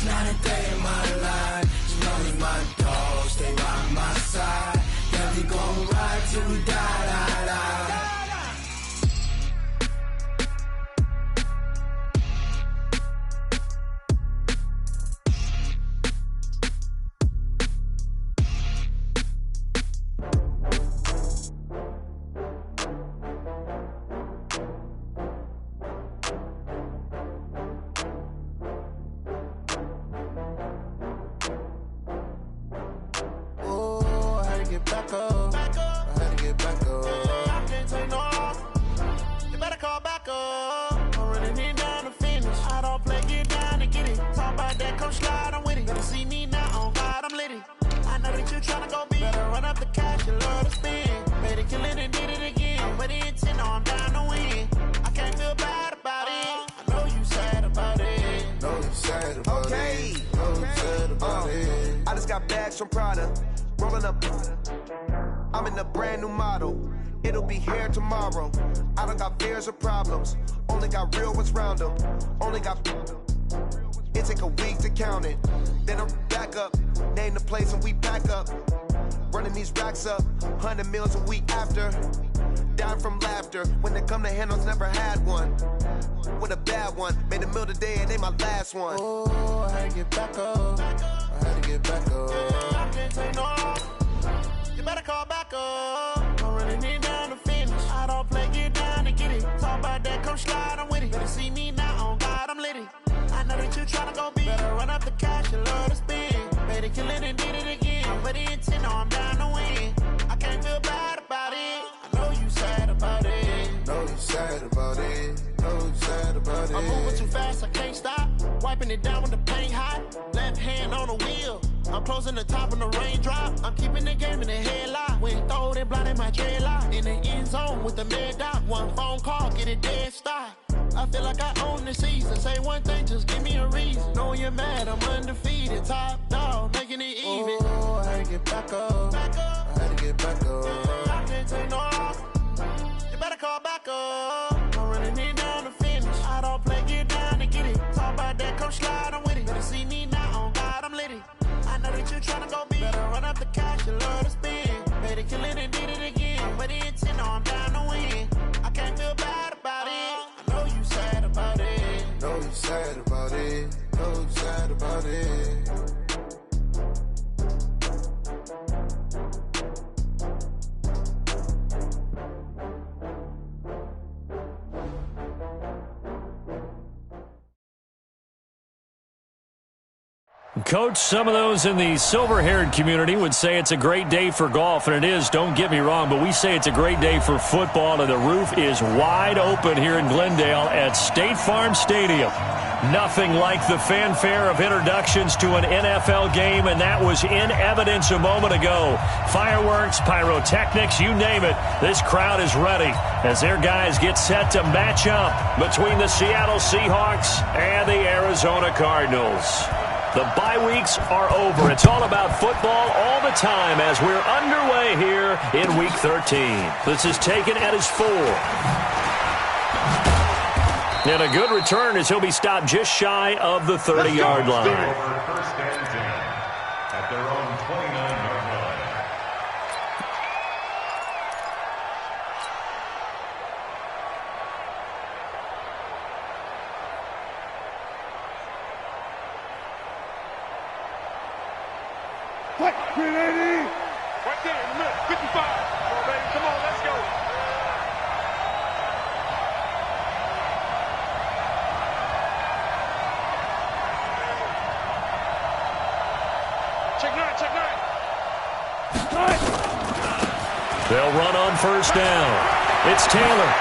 It's not a day in my life. Just know you my dog. Stay by my side. Yeah, we gon' ride till we die, die, die. From Prada, rolling up. I'm in a brand new model. It'll be here tomorrow. I don't got fears or problems. Only got real ones round them. Only got. It take a week to count it. Then I'm back up. Name the place and we pack up. Running these racks up. 100 meals a week after. Down from laughter. When they come to handles, never had one. With a bad one. Made a meal today and they my last one. Oh, I had to get back up. I had to get back up. I can't take no. You better call back up. I'm running it down to finish. I don't play, get down and get it. Talk about that, come slide, I'm with it. Better see me now, on God, I'm litty. I know that you tryna go big. Better run up the cash, you love to spin. Better kill it and did it again. I'm ready and 10, no, I'm down to win. I can't feel bad about it. I know you sad about it. Know you sad about it. Know you sad about it. I'm moving too fast, I can't stop. Wiping it down with the paint hot. Left hand on the wheel. I'm closing the top on the raindrop. I'm keeping the game in the headlock. When throw it blind in my dreadlock. In the end zone with the mad dot. One phone call, get it dead stop. I feel like I own the season. Say one thing, just give me a reason. Knowing you're mad, I'm undefeated. Top dog, making it even. Oh, I had to get back up. I had to get back up. I can't take no. You better call back up. I'm running it down to finish. I don't play, get down to get it. Talk about that, come slide, I'm with it. Better see me now, on God, I'm litty. I know that you tryna go big. Better run up the cash, you love to spin. Better kill it and did it again. I'm ready and 10, no, I'm down to win. I can't feel bad about it. I know you sad about it. Know you sad about it. Know you sad about it. Coach, some of those in the silver-haired community would say it's a great day for golf, and it is, don't get me wrong, but we say it's a great day for football, and the roof is wide open here in Glendale at State Farm Stadium. Nothing like the fanfare of introductions to an NFL game, and that was in evidence a moment ago. Fireworks, pyrotechnics, you name it. This crowd is ready as their guys get set to match up between the Seattle Seahawks and the Arizona Cardinals. The bye weeks are over. It's all about football all the time as we're underway here in Week 13. This is taken at his 4. And a good return as he'll be stopped just shy of the 30-yard line. First and 10 at their own 29-yard line. Quick, 380. Right there in the middle, 55. Come on, baby, come on, let's go. Check 9, check 9. They'll run on first down. It's Taylor.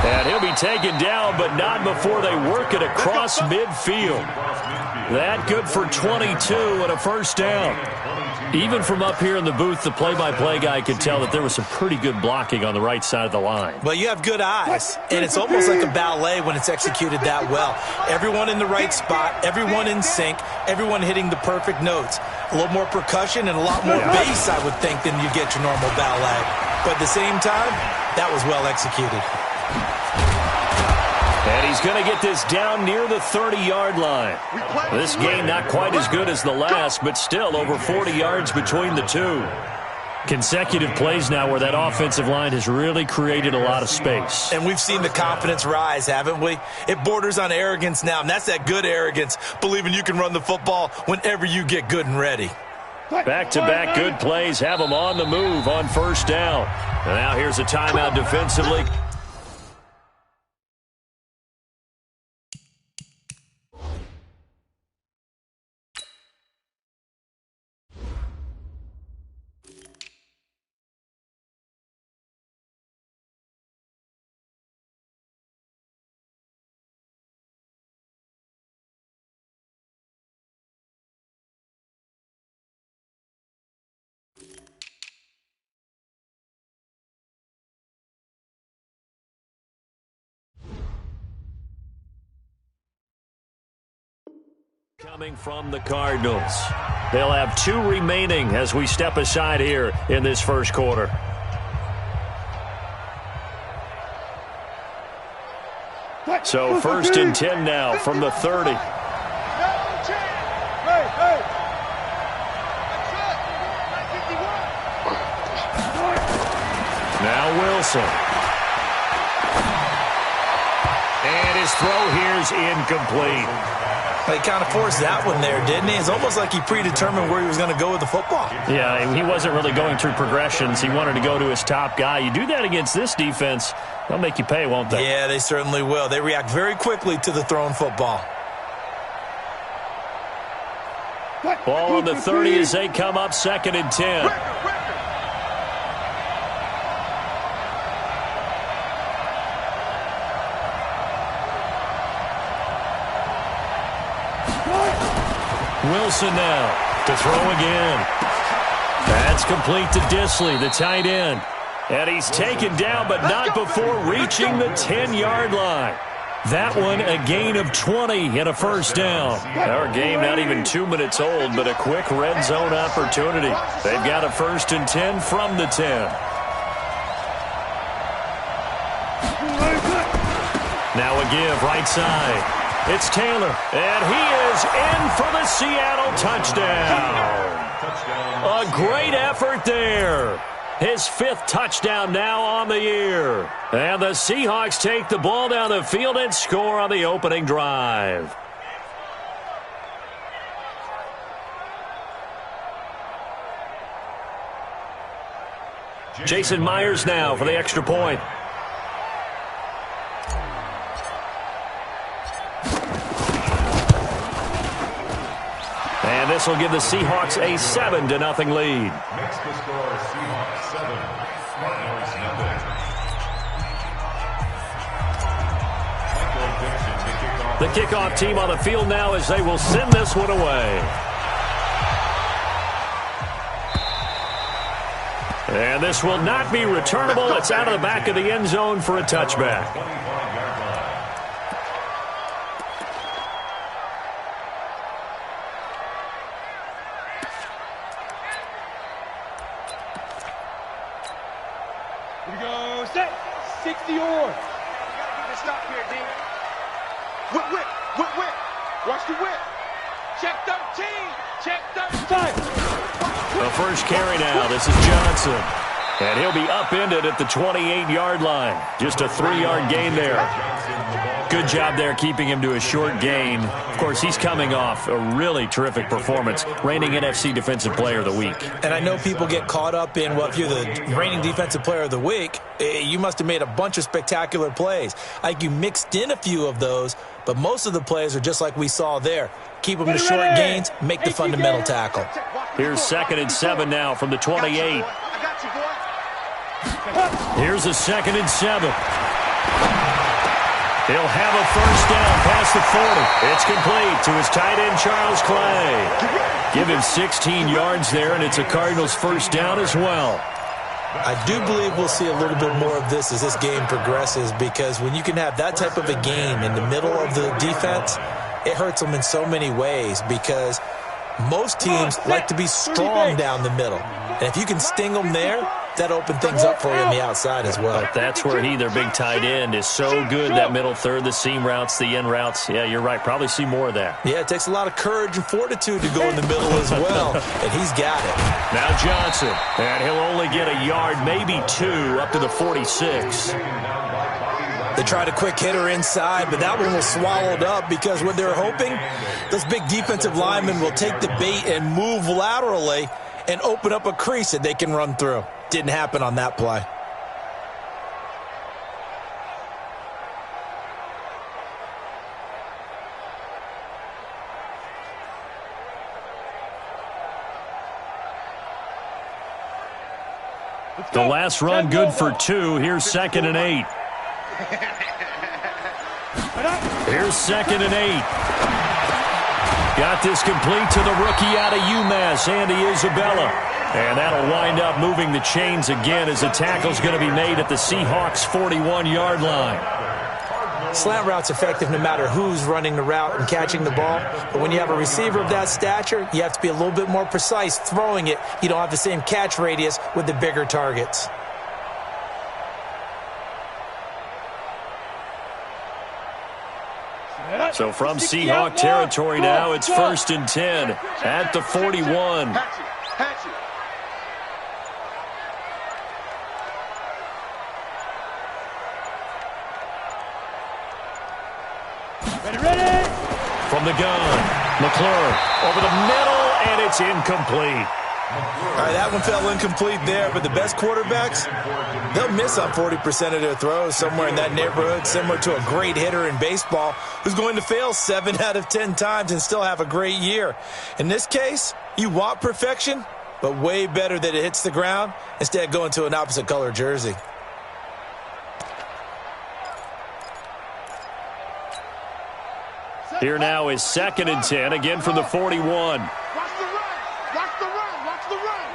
And he'll be taken down, but not before they work it across midfield. That good for 22 and a first down. Even from up here in the booth, the play-by-play guy could tell that there was some pretty good blocking on the right side of the line. Well, you have good eyes, and it's almost like a ballet when it's executed that well. Everyone in the right spot, everyone in sync, everyone hitting the perfect notes. A little more percussion and a lot more bass, I would think, than you get your normal ballet. But at the same time, that was well executed. And he's going to get this down near the 30-yard line. This game not quite as good as the last, but still over 40 yards between the two. Consecutive plays now where that offensive line has really created a lot of space. And we've seen the confidence rise, haven't we? It borders on arrogance now, and that's that good arrogance, believing you can run the football whenever you get good and ready. Back-to-back good plays have them on the move on first down. And now here's a timeout defensively. Coming from the Cardinals. They'll have 2 remaining as we step aside here in this first quarter. So 1st and 10 now from the 30. Now Wilson. And his throw here's incomplete. He kind of forced that one there, didn't he? It's almost like he predetermined where he was going to go with the football. Yeah, he wasn't really going through progressions. He wanted to go to his top guy. You do that against this defense, they'll make you pay, won't they? Yeah, they certainly will. They react very quickly to the thrown football. Ball on the 30 as they come up 2nd and 10. Wilson now to throw again. That's complete to Disley, the tight end. And he's taken down, but not before reaching the 10-yard line. That one a gain of 20 and a first down. Our game not even 2 minutes old, but a quick red zone opportunity. They've got a 1st and 10 from the 10. Now a give right side. It's Taylor, and he is in for the Seattle touchdown. A great effort there. His 5th touchdown now on the year. And the Seahawks take the ball down the field and score on the opening drive. Jason Myers now for the extra point. And this will give the Seahawks a 7-0 lead. Makes the score Seahawks 7, Cardinals 0. The kickoff team on the field now as they will send this one away. And this will not be returnable. It's out of the back of the end zone for a touchback. Here we go, set, 60 or. Stop here, D. Whip. Watch the whip. Check 13. Check 13. The first carry now. This is Johnson. And he'll be upended at the 28-yard line. Just a 3-yard gain there. Good job there keeping him to a short gain. Of course, he's coming off a really terrific performance, reigning NFC Defensive Player of the Week. And I know people get caught up in, well, if you're the reigning Defensive Player of the Week, you must have made a bunch of spectacular plays. Like you mixed in a few of those, but most of the plays are just like we saw there. Keep them to short gains, make the fundamental tackle. Here's 2nd and 7 now from the 28. Here's a 2nd and 7. He'll have a first down past the 40. It's complete to his tight end, Charles Clay. Give him 16 yards there, and it's a Cardinals first down as well. I do believe we'll see a little bit more of this as this game progresses, because when you can have that type of a game in the middle of the defense, it hurts them in so many ways, because most teams like to be strong down the middle. And if you can sting them there, That'll open things up for you on the outside as well. But that's where their big tight end, is so good, that middle third, the seam routes, the end routes. Yeah, you're right. Probably see more of that. Yeah, it takes a lot of courage and fortitude to go in the middle as well, and he's got it. Now Johnson, and he'll only get a yard, maybe 2, up to the 46. They tried a quick hitter inside, but that one was swallowed up because what they're hoping, those big defensive linemen will take the bait and move laterally and open up a crease that they can run through. Didn't happen on that play. The last run good for 2. Here's 2nd and 8. Here's 2nd and 8. Got this complete to the rookie out of UMass, Andy Isabella. And that'll wind up moving the chains again as the tackle's going to be made at the Seahawks' 41-yard line. Slant route's effective no matter who's running the route and catching the ball. But when you have a receiver of that stature, you have to be a little bit more precise throwing it. You don't have the same catch radius with the bigger targets. So from Seahawk territory now, it's 1st and 10 at the 41. From the gun, McClure over the middle, and it's incomplete. All right, that one fell incomplete there, but the best quarterbacks, they'll miss on 40% of their throws, somewhere in that neighborhood, similar to a great hitter in baseball who's going to fail 7 out of 10 times and still have a great year. In this case, you want perfection, but way better that it hits the ground instead of going to an opposite color jersey. Here now is 2nd and 10, again from the 41. Watch the run. Watch the run. Watch the run.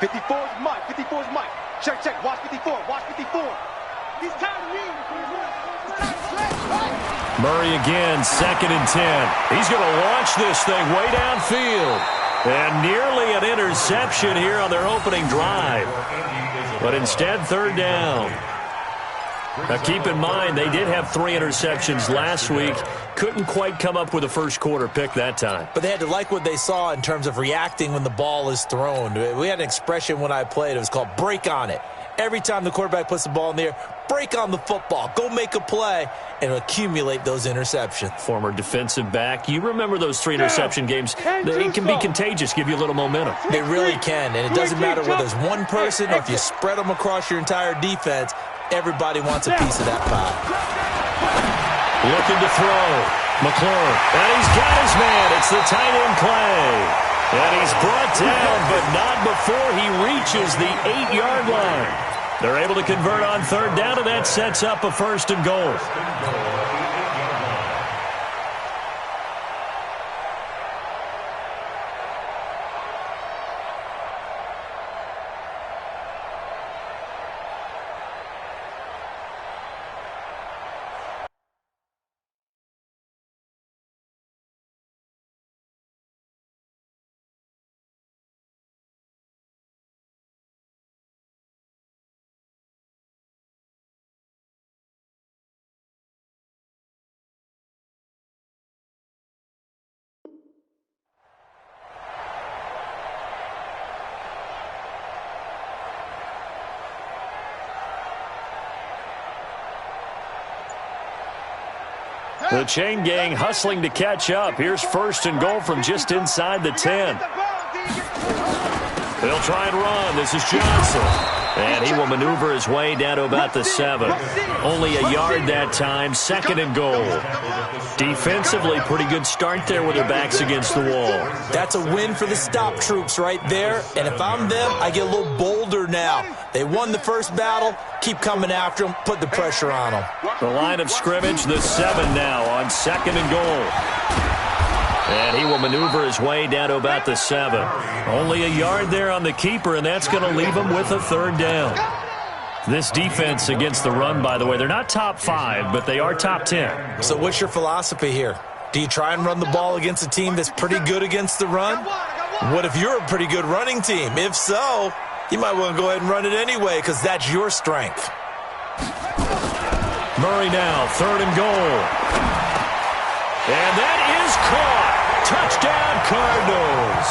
54 is Mike. 54 is Mike. Check, check. Watch 54. Watch 54. He's tired of me. Murray again, 2nd and 10. He's going to launch this thing way downfield. And nearly an interception here on their opening drive. But instead, 3rd down. Now, keep in mind, they did have 3 interceptions last week. Couldn't quite come up with a first quarter pick that time. But they had to like what they saw in terms of reacting when the ball is thrown. We had an expression when I played. It was called break on it. Every time the quarterback puts the ball in the air, break on the football. Go make a play and accumulate those interceptions. Former defensive back. You remember those 3 interception games. They can be contagious, give you a little momentum. They really can, and it doesn't matter whether it's one person or if you spread them across your entire defense. Everybody wants a piece of that pie. Looking to throw. McClure. And he's got his man. It's the tight end Clay. And he's brought down, but not before he reaches the 8-yard line. They're able to convert on 3rd down, and that sets up a 1st and goal. The chain gang hustling to catch up. Here's 1st and goal from just inside the 10. They'll try and run. This is Johnson. And he will maneuver his way down to about the 7. Only a yard that time. 2nd and goal. Defensively, pretty good start there with their backs against the wall. That's a win for the stop troops right there. And if I'm them, I get a little bolder now. They won the first battle. Keep coming after them. Put the pressure on them. The line of scrimmage, the 7 now on 2nd and goal. And he will maneuver his way down to about the 7. Only a yard there on the keeper, and that's going to leave him with a 3rd down. This defense against the run, by the way, they're not top 5, but they are top 10. So what's your philosophy here? Do you try and run the ball against a team that's pretty good against the run? What if you're a pretty good running team? If so, you might want to go ahead and run it anyway because that's your strength. Murray now, 3rd and goal. And that is caught. Touchdown, Cardinals.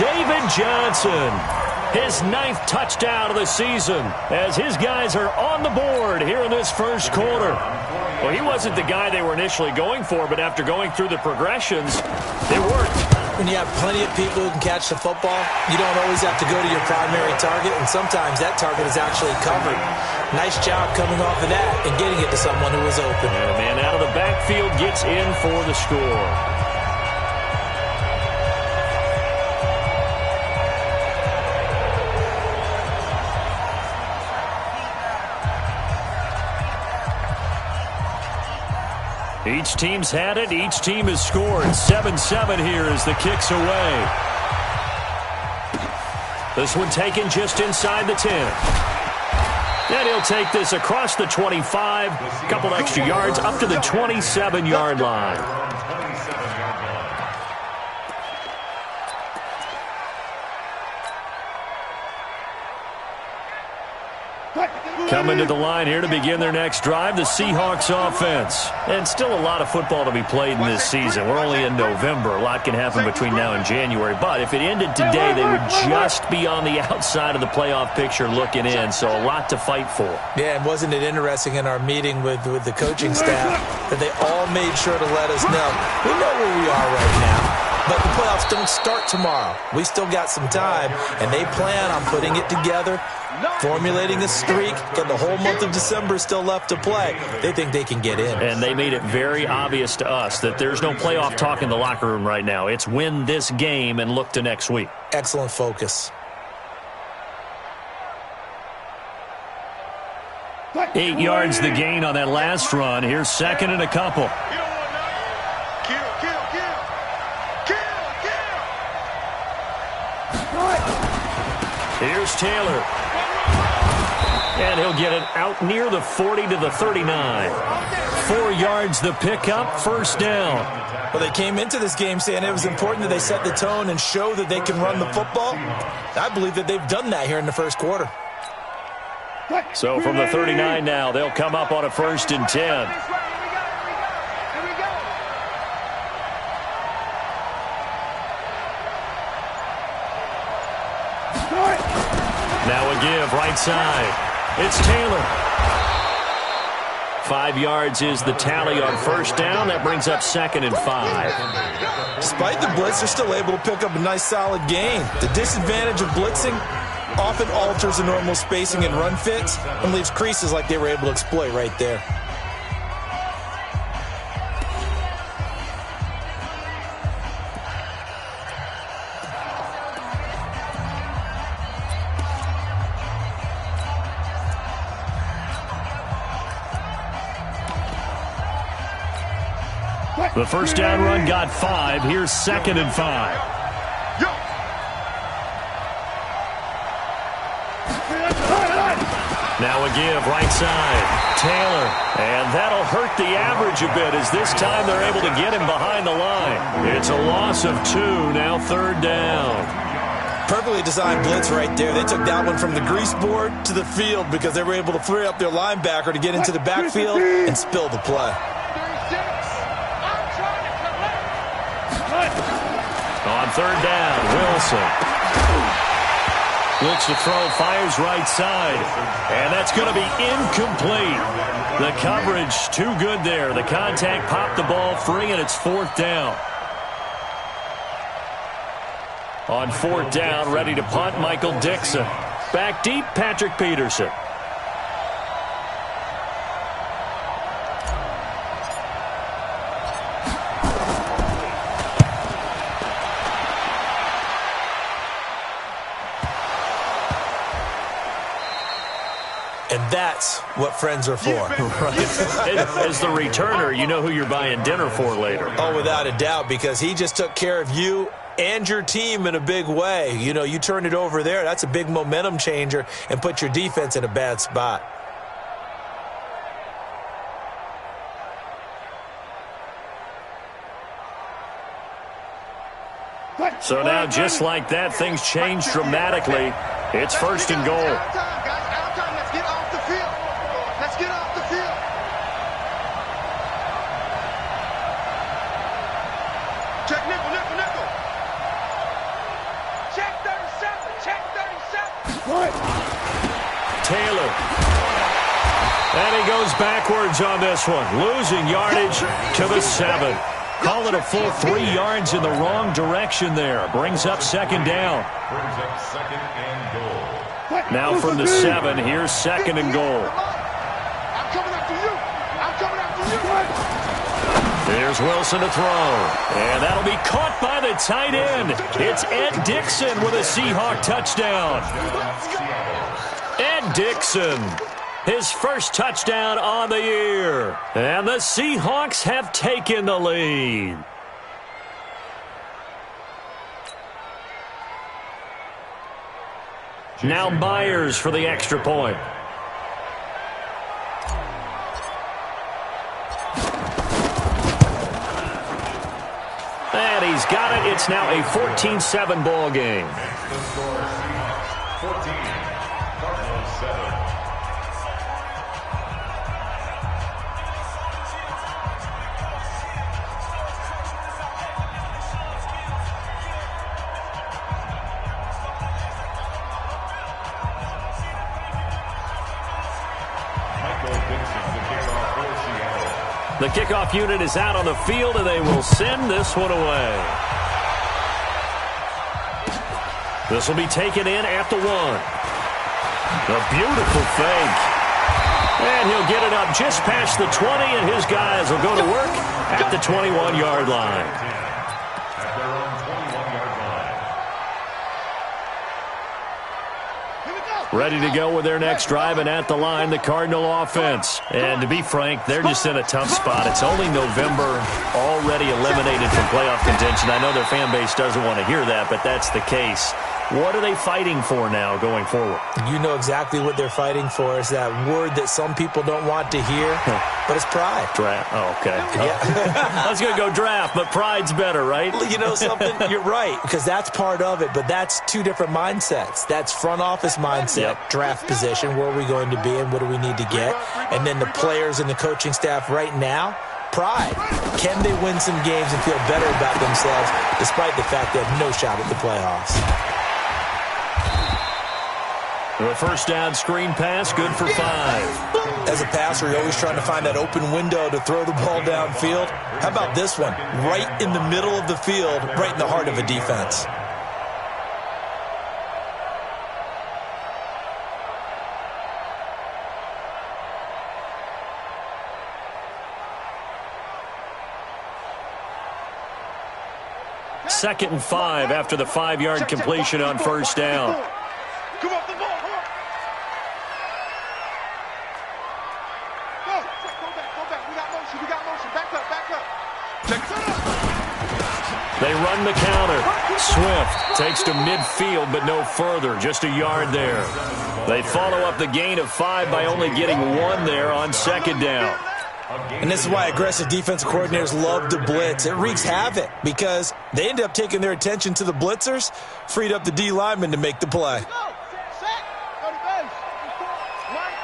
David Johnson, his 9th touchdown of the season as his guys are on the board here in this first quarter. Well, he wasn't the guy they were initially going for, but after going through the progressions, it worked. When you have plenty of people who can catch the football, you don't always have to go to your primary target, and sometimes that target is actually covered. Nice job coming off of that and getting it to someone who was open. And a man out of the backfield gets in for the score. Each team's had it. Each team has scored. 7-7 here as the kick's away. This one taken just inside the 10. And he'll take this across the 25. A couple extra yards up to the 27-yard line. Coming to the line here to begin their next drive, the Seahawks offense. And still a lot of football to be played in this season. We're only in November. A lot can happen between now and January. But if it ended today, they would just be on the outside of the playoff picture looking in. So a lot to fight for. Yeah, and wasn't it interesting in our meeting with the coaching staff that they all made sure to let us know. We know where we are right now. But the playoffs don't start tomorrow. We still got some time, and they plan on putting it together, formulating a streak, got the whole month of December still left to play. They think they can get in. And they made it very obvious to us that there's no playoff talk in the locker room right now. It's win this game and look to next week. Excellent focus. 8 yards the gain on that last run. Here's 2nd and a couple. Here's Taylor. And he'll get it out near the 40 to the 39. 4 yards the pickup, 1st down. Well, they came into this game saying it was important that they set the tone and show that they can run the football. I believe that they've done that here in the first quarter. So from the 39 now, they'll come up on a 1st and 10. Now a give, right side. It's Taylor. 5 yards is the tally on 1st down. That brings up 2nd and 5. Despite the blitz, they're still able to pick up a nice, solid gain. The disadvantage of blitzing often alters the normal spacing and run fits and leaves creases like they were able to exploit right there. The 1st down run got 5. Here's 2nd and 5. Now a give, right side. Taylor. And that'll hurt the average a bit as this time they're able to get him behind the line. It's a loss of 2. Now 3rd down. Perfectly designed blitz right there. They took that one from the grease board to the field because they were able to free up their linebacker to get into the backfield and spill the play. On 3rd down, Wilson. Looks to throw, fires right side. And that's going to be incomplete. The coverage too good there. The contact popped the ball free, and it's 4th down. On 4th down, ready to punt, Michael Dixon. Back deep, Patrick Peterson. And that's what friends are for. Right. As the returner, you know who you're buying dinner for later. Oh, without a doubt, because he just took care of you and your team in a big way. You know, you turned it over there. That's a big momentum changer and put your defense in a bad spot. So now, just like that, things change dramatically. It's first and goal. Out of time, guys. Out of time. Let's get off the field. Let's get off the field. Check nickel, nickel, nickel. Check 37. Check 37. Taylor. And he goes backwards on this one, losing yardage to the 7. Call it a full 3 yards in the wrong direction there. Brings up second down. Brings up second and goal. Now from the 7, here's second and goal. I'm coming after you. I'm coming after you. There's Wilson to throw. And that'll be caught by the tight end. It's Ed Dixon with a Seahawk touchdown. Ed Dixon. His first touchdown on the year. And the Seahawks have taken the lead. Now Myers for the extra point. And he's got it. It's now a 14-7 ball game. The score, Seahawks 14, Cardinals 7. The kickoff unit is out on the field, and they will send this one away. This will be taken in at the 1. A beautiful fake. And he'll get it up just past the 20, and his guys will go to work at the 21-yard line. At their own 21-yard line. Ready to go with their next drive, and at the line, the Cardinal offense. And to be frank, they're just in a tough spot. It's only November, already eliminated from playoff contention. I know their fan base doesn't want to hear that, but that's the case. What are they fighting for now going forward? You know exactly what they're fighting for. Is that word that some people don't want to hear, but it's pride. Draft. Oh, okay. Yeah. I was going to go draft, but pride's better, right? You know something? You're right, because that's part of it, but that's two different mindsets. That's front office mindset, draft position, where are we going to be and what do we need to get? And then the players and the coaching staff right now, pride. Can they win some games and feel better about themselves despite the fact they have no shot at the playoffs? The first down screen pass, good for 5. As a passer, you're always trying to find that open window to throw the ball downfield. How about this one? Right in the middle of the field, right in the heart of a defense. Second and 5 after the 5-yard completion on first down. Come off the ball. Go back. We got motion. Back up. They run the counter. Swift takes to midfield, but no further. Just a yard there. They follow up the gain of 5 by only getting 1 there on second down. And this is why aggressive defensive coordinators love to blitz. It wreaks havoc because they end up taking their attention to the blitzers, freed up the D lineman to make the play. Set. Go to base.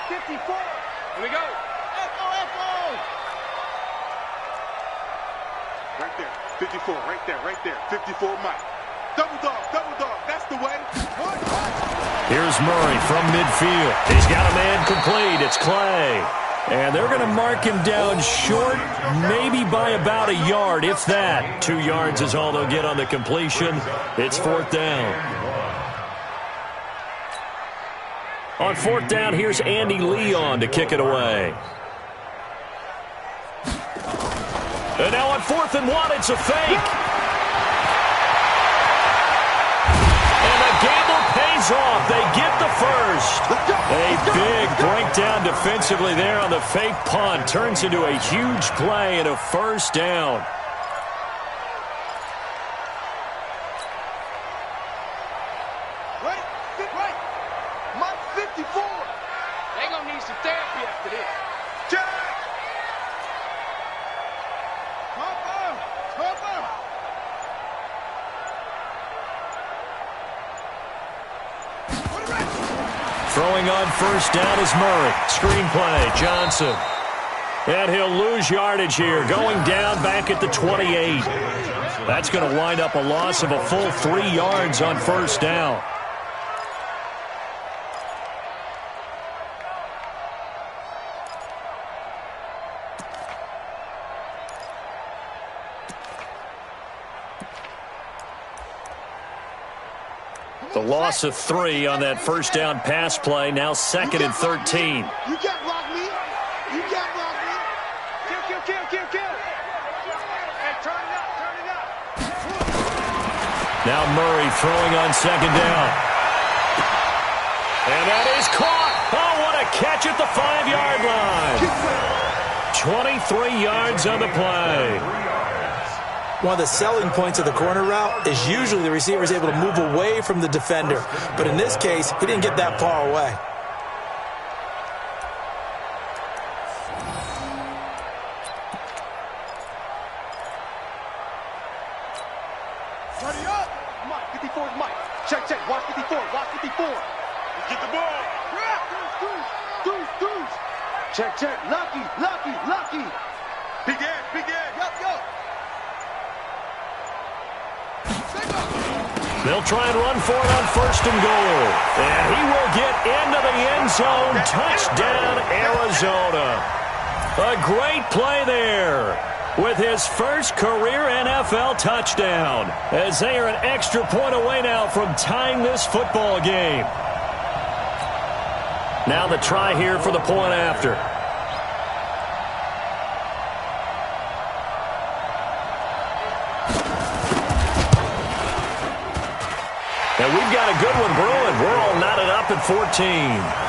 54. Here we go. Echo. Right there. 54. Right there. 54, Mike. Double dog. That's the way. Here's Murray from midfield. He's got a man complete. It's Clay. And they're going to mark him down short, maybe by about a yard, if that. 2 yards is all they'll get on the completion. It's fourth down. On fourth down, here's Andy Leon to kick it away. And now on 4th and 1, it's a fake. And the gamble pays off. They get the first. A big breakdown defensively there on the fake punt. Turns into a huge play and a first down. Wait. Mike 54. They're going to need some therapy after this. Jack. Put it right. Throwing on first down is Murray. Screen play, Johnson. And he'll lose yardage here, going down back at the 28. That's going to wind up a loss of a full 3 yards on first down. The loss of 3 on that first down pass play, now 2nd and 13. You can't block me. You can't block me. Kill. And turn it up. Now Murray throwing on 2nd down. And that is caught. Oh, what a catch at the 5-yard line. 23 yards on the play. One of the selling points of the corner route is usually the receiver is able to move away from the defender. But in this case, he didn't get that far away. Ready up. Mike, 54 is Mike. Check. Watch 54. Get the ball. Deuce. Check. Lucky. Big end. Yup. They'll try and run for it on first and goal. And he will get into the end zone. Touchdown, Arizona. A great play there with his first career NFL touchdown, as they are an extra point away now from tying this football game. Now the try here for the point after. And we've got a good one brewing. We're all knotted up at 14.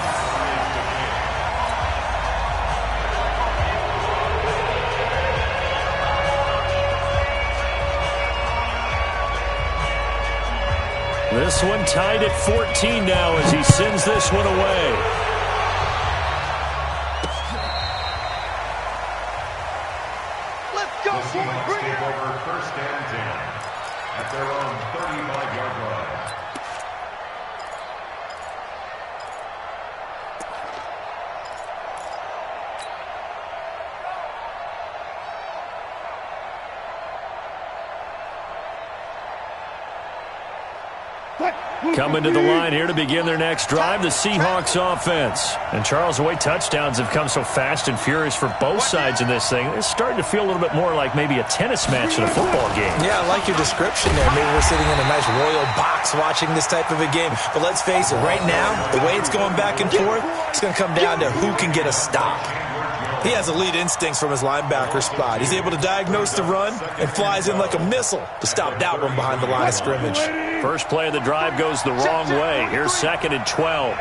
This one tied at 14 now as he sends this one away. Let's go, boys. Bring it over first and 10 at their own 35-yard line. Coming to the line here to begin their next drive, the Seahawks offense. And Charles, the way touchdowns have come so fast and furious for both sides in this thing, it's starting to feel a little bit more like maybe a tennis match in a football game. Yeah, I like your description there. Maybe we're sitting in a nice royal box watching this type of a game. But let's face it, right now, the way it's going back and forth, it's going to come down to who can get a stop. He has elite instincts from his linebacker spot. He's able to diagnose the run and flies in like a missile to stop that one behind the line of scrimmage. First play of the drive goes the wrong way. Here's 2nd and 12.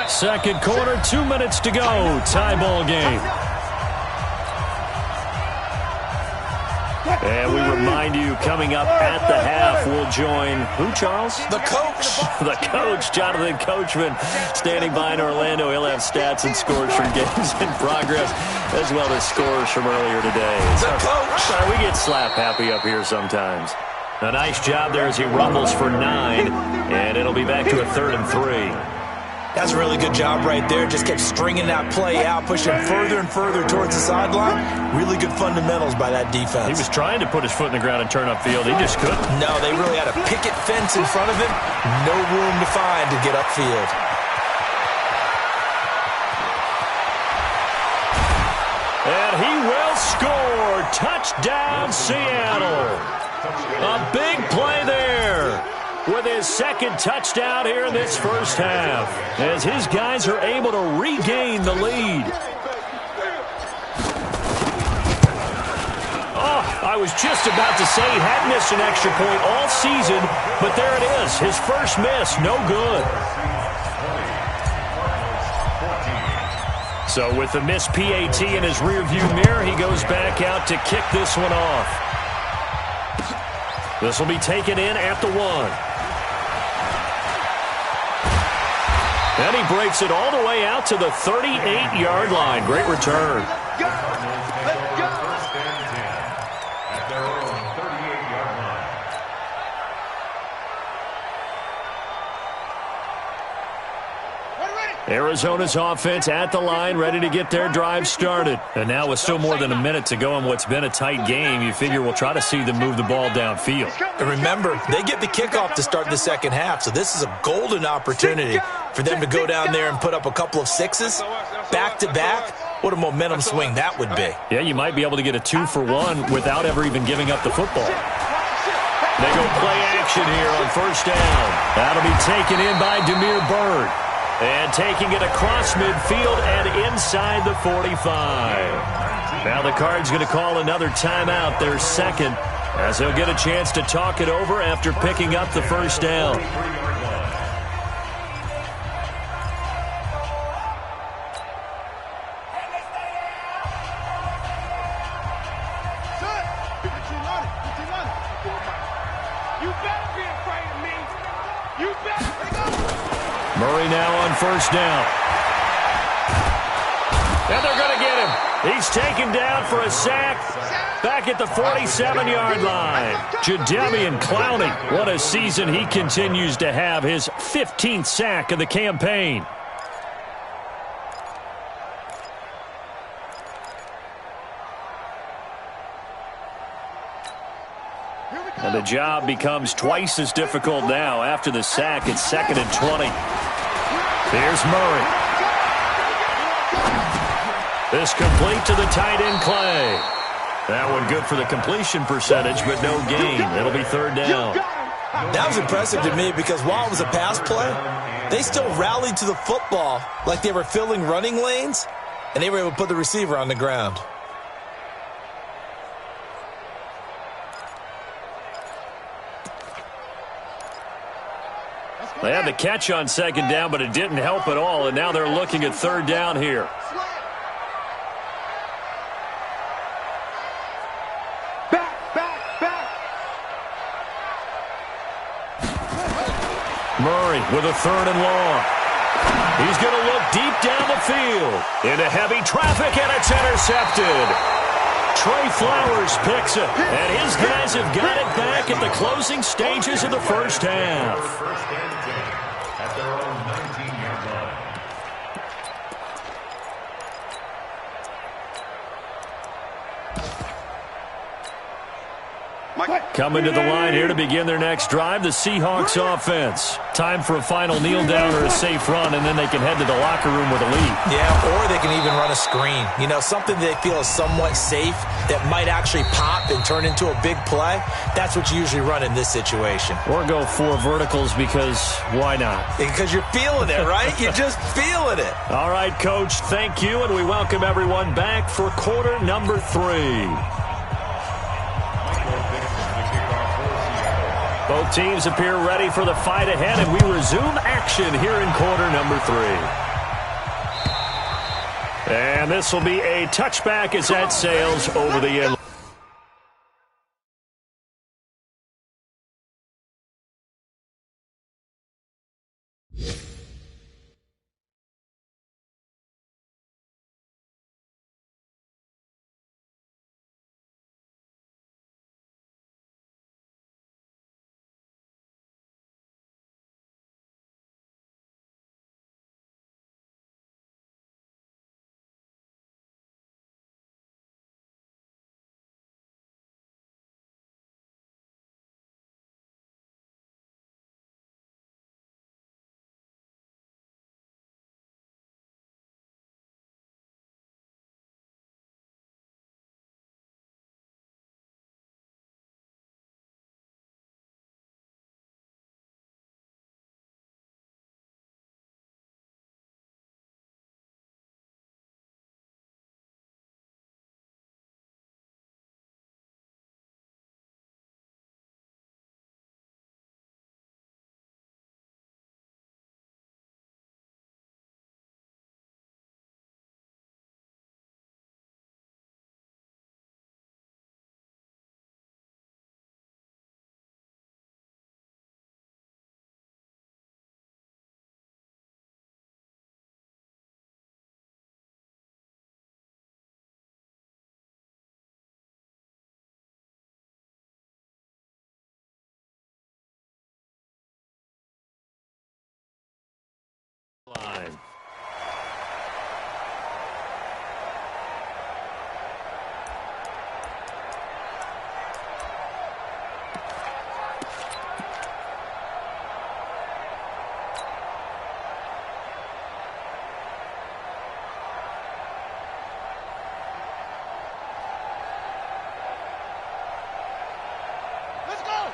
Second quarter, 2 minutes to go. Tie ball game. And we remind you, coming up at the half, we'll join who, Charles? The coach. The coach, Jonathan Coachman, standing by in Orlando. He'll have stats and scores from games in progress, as well as scores from earlier today. The coach. Sorry, we get slap happy up here sometimes. A nice job there as he rumbles for 9, and it'll be back to a 3rd and 3. That's a really good job right there. Just kept stringing that play out, pushing further and further towards the sideline. Really good fundamentals by that defense. He was trying to put his foot in the ground and turn upfield. He just couldn't. No, they really had a picket fence in front of him. No room to find to get upfield. And he will score. Touchdown, Seattle. A big play there with his 2nd touchdown here in this first half, as his guys are able to regain the lead. Oh, I was just about to say he hadn't missed an extra point all season, but there it is, his first miss, no good. So with the missed PAT in his rearview mirror, he goes back out to kick this one off. This will be taken in at the 1. And he breaks it all the way out to the 38-yard line. Great return. Let's go. First and 10 at their own 38-yard line. Arizona's offense at the line, ready to get their drive started. And now with still more than a minute to go in what's been a tight game, you figure we'll try to see them move the ball downfield. And remember, they get the kickoff to start the second half, so this is a golden opportunity for them to go down there and put up a couple of sixes back-to-back. What a momentum swing that would be. Yeah, you might be able to get a 2-for-1 without ever even giving up the football. They go play action here on first down. That'll be taken in by Demir Bird. And taking it across midfield and inside the 45. Now the Cards going to call another timeout, their second, as they'll get a chance to talk it over after picking up the first down. Murray now on first down. And they're going to get him. He's taken down for a sack back at the 47-yard line. Jadeveon Clowney, what a season he continues to have, his 15th sack of the campaign. And the job becomes twice as difficult now. After the sack, it's 2nd and 20. Here's Murray. This complete to the tight end, Clay. That one good for the completion percentage, but no gain. It'll be 3rd down. That was impressive to me because while it was a pass play, they still rallied to the football like they were filling running lanes, and they were able to put the receiver on the ground. They had the catch on 2nd down, but it didn't help at all, and now they're looking at 3rd down here. Murray with a 3rd and long. He's going to look deep down the field. Into heavy traffic, and it's intercepted. Trey Flowers picks it, and his guys have got it back at the closing stages of the first half. First and 10 at their own 19-yard line. Coming to the line here to begin their next drive, the Seahawks offense. Time for a final kneel down or a safe run, and then they can head to the locker room with a lead. Yeah, or they can even run a screen. You know, something they feel is somewhat safe that might actually pop and turn into a big play. That's what you usually run in this situation. Or go 4 verticals because why not? Because you're feeling it, right? You're just feeling it. All right, Coach, thank you, and we welcome everyone back for quarter number 3. Both teams appear ready for the fight ahead, and we resume action here in quarter number 3. And this will be a touchback as that sails over the end.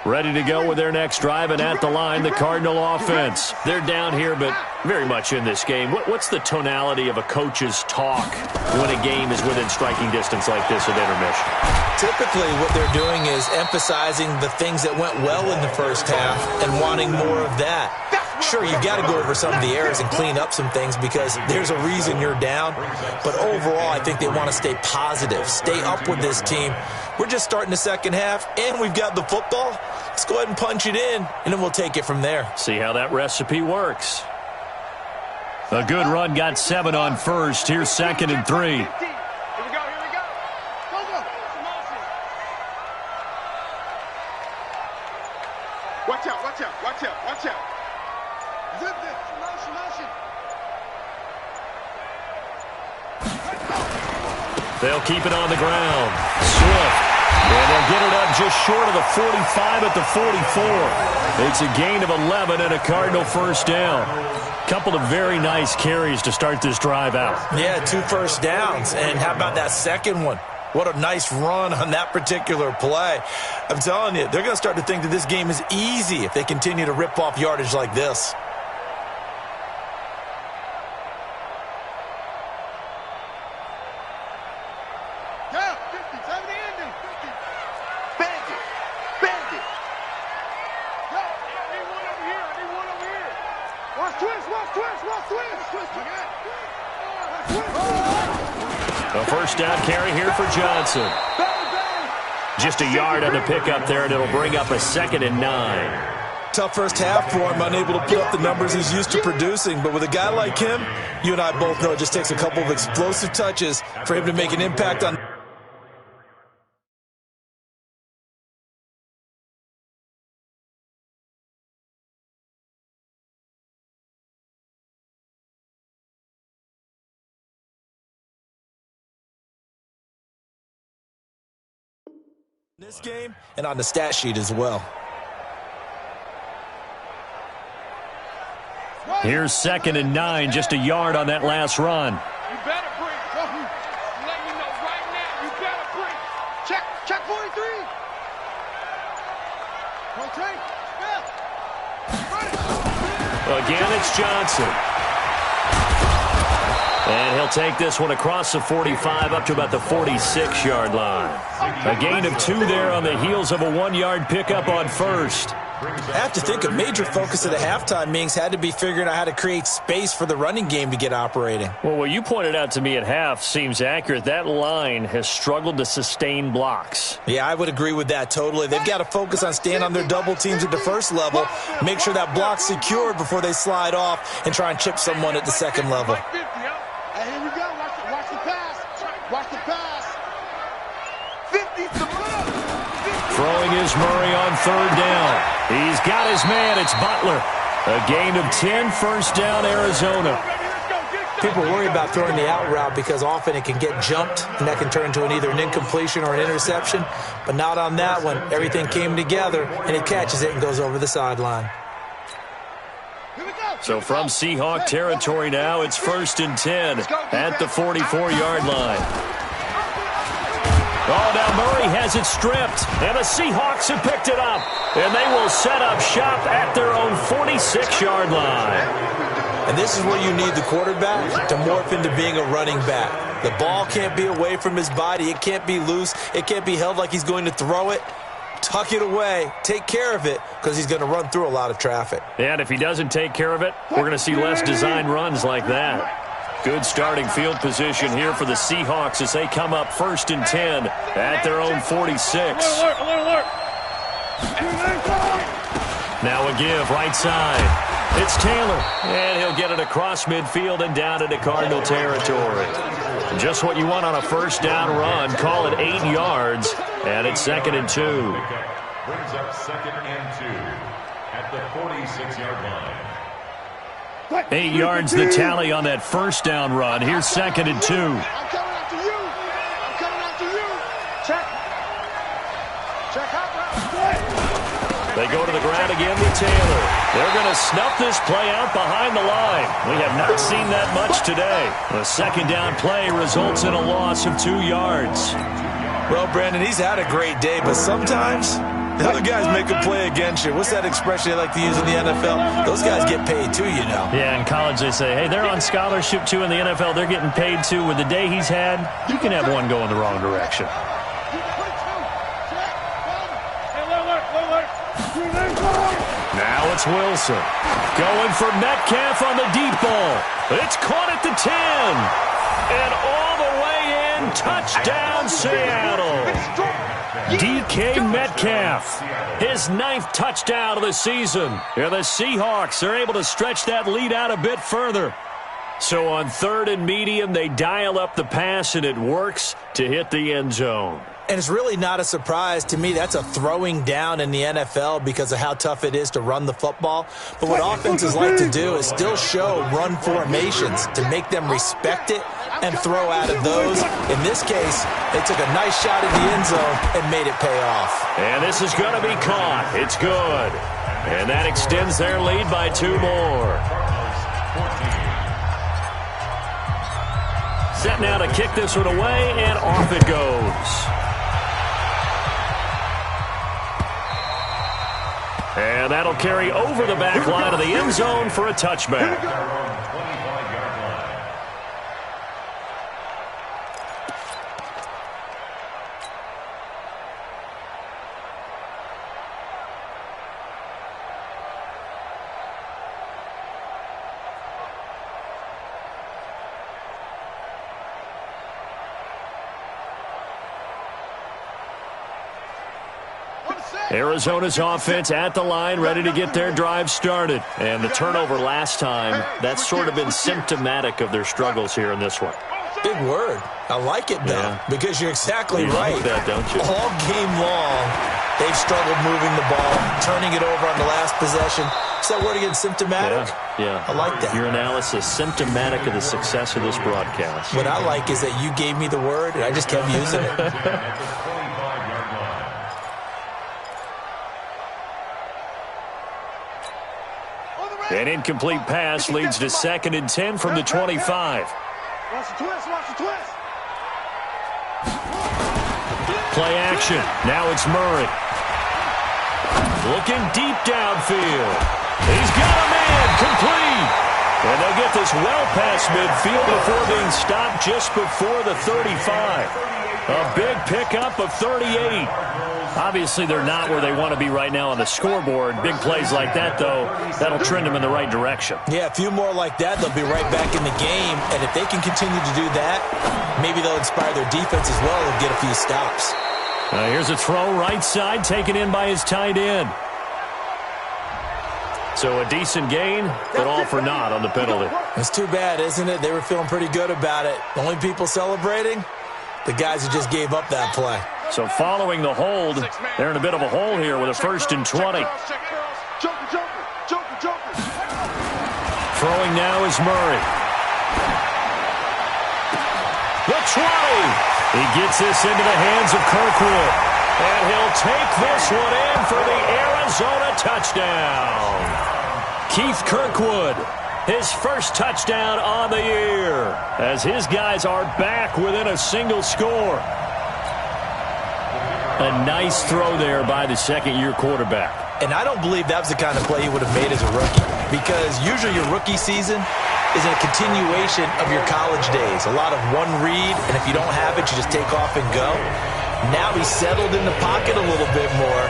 Ready to go with their next drive, and at the line, the Cardinal offense. They're down here, but very much in this game. What's the tonality of a coach's talk when a game is within striking distance like this at intermission? Typically, what they're doing is emphasizing the things that went well in the first half and wanting more of that. Sure, you've got to go over some of the errors and clean up some things because there's a reason you're down. But overall, I think they want to stay positive, stay up with this team. We're just starting the second half, and we've got the football. Let's go ahead and punch it in, and then we'll take it from there. See how that recipe works. A good run got 7 on first. Here's 2nd and 3. Here we go, here we go. Go. Watch out, watch out, watch out, watch out. Zip this. Motion. They'll keep it on the ground. Swift. And they'll get it up just short of the 45 at the 44. It's a gain of 11 and a Cardinal first down. Couple of very nice carries to start this drive out. Yeah, 2 first downs. And how about that second one? What a nice run on that particular play. I'm telling you, they're going to start to think that this game is easy if they continue to rip off yardage like this. A first down carry here for Johnson. Just a yard on the pickup there, and it'll bring up a 2nd and 9. Tough first half for him, unable to put up the numbers he's used to producing. But with a guy like him, you and I both know it just takes a couple of explosive touches for him to make an impact on this game and on the stat sheet as well. Here's 2nd and 9, just a yard on that last run. You better bring. Let me know right now. You better bring. Check 43. Again, it's Johnson. And he'll take this one across the 45 up to about the 46-yard line. A gain of 2 there on the heels of a 1-yard pickup on first. I have to think a major focus of the halftime meetings had to be figuring out how to create space for the running game to get operating. Well, what you pointed out to me at half seems accurate. That line has struggled to sustain blocks. Yeah, I would agree with that totally. They've got to focus on staying on their double teams at the first level, make sure that block's secured before they slide off and try and chip someone at the second level. Hey, here we go. Watch the pass. Watch the pass. 50's the blow. Throwing is Murray on 3rd down. He's got his man. It's Butler. A gain of 10, first down, Arizona. People worry about throwing the out route because often it can get jumped, and that can turn into either an incompletion or an interception. But not on that one. Everything came together, and he catches it and goes over the sideline. So from Seahawk territory now, it's 1st and 10 at the 44-yard line. Oh, now Murray has it stripped, and the Seahawks have picked it up. And they will set up shop at their own 46-yard line. And this is where you need the quarterback to morph into being a running back. The ball can't be away from his body. It can't be loose. It can't be held like he's going to throw it. Tuck it away. Take care of it because he's going to run through a lot of traffic. And if he doesn't take care of it, we're going to see less design runs like that. Good starting field position here for the Seahawks as they come up 1st and 10 at their own 46. Alert. Now a give right side. It's Taylor, and he'll get it across midfield and down into Cardinal territory. Just what you want on a first down run. Call it 8 yards, and it's 2nd and 2. Brings up 2nd and 2 at the 46-yard line. 8 yards the tally on that first down run. Here's 2nd and 2. I'm coming after you. Check out. They go to the ground again with Taylor. They're going to snuff this play out behind the line. We have not seen that much today. The 2nd down play results in a loss of 2 yards. Well, Brandon, he's had a great day, but sometimes The other guys make a play against you. What's that expression they like to use in the NFL? Those guys get paid too, you know. Yeah, in college they say, hey, they're on scholarship too. In the NFL, they're getting paid too. With the day he's had, you can have one go in the wrong direction. Now it's Wilson. Going for Metcalf on the deep ball. It's caught at the 10. And all the way in. Touchdown, Seattle. DK Metcalf. His 9th touchdown of the season. And the Seahawks are able to stretch that lead out a bit further. So on 3rd and medium, they dial up the pass, and it works to hit the end zone. And it's really not a surprise to me. That's a throwing down in the NFL because of how tough it is to run the football. But what offenses like to do is still show run formations to make them respect it and throw out of those. In this case, they took a nice shot in the end zone and made it pay off. And this is going to be caught. It's good. And that extends their lead by 2 more. Set now to kick this one away, and off it goes. And that'll carry over the back line of the end zone for a touchback. Arizona's offense at the line, ready to get their drive started. And the turnover last time, that's sort of been symptomatic of their struggles here in this one. Big word. I like it, though, because you're exactly right. Like that, don't you? All game long, they've struggled moving the ball, turning it over on the last possession. Is that word again, symptomatic? Yeah. I like that. Your analysis, symptomatic of the success of this broadcast. What I like is that you gave me the word, and I just kept using it. An incomplete pass leads to 2nd and 10 from the 25. Watch the twist, watch the twist. Play action. Now it's Murray. Looking deep downfield. He's got a man. Complete. And they'll get this well past midfield before being stopped just before the 35. A big pickup of 38. Obviously, they're not where they want to be right now on the scoreboard. Big plays like that, though, that'll trend them in the right direction. Yeah, a few more like that, they'll be right back in the game. And if they can continue to do that, maybe they'll inspire their defense as well and get a few stops. Here's a throw right side taken in by his tight end. So a decent gain, but all for naught on the penalty. It's too bad, isn't it? They were feeling pretty good about it. The only people celebrating, the guys who just gave up that play. So following the hold, they're in a bit of a hole here with a 1st and 20. Throwing now is Murray. The 20. He gets this into the hands of Kirkwood. And he'll take this one in for the Arizona touchdown. Keith Kirkwood, his first touchdown on the year, as his guys are back within a single score. A nice throw there by the 2nd-year quarterback. And I don't believe that was the kind of play he would have made as a rookie, because usually your rookie season is a continuation of your college days. A lot of one read, and if you don't have it, you just take off and go. Now he's settled in the pocket a little bit more,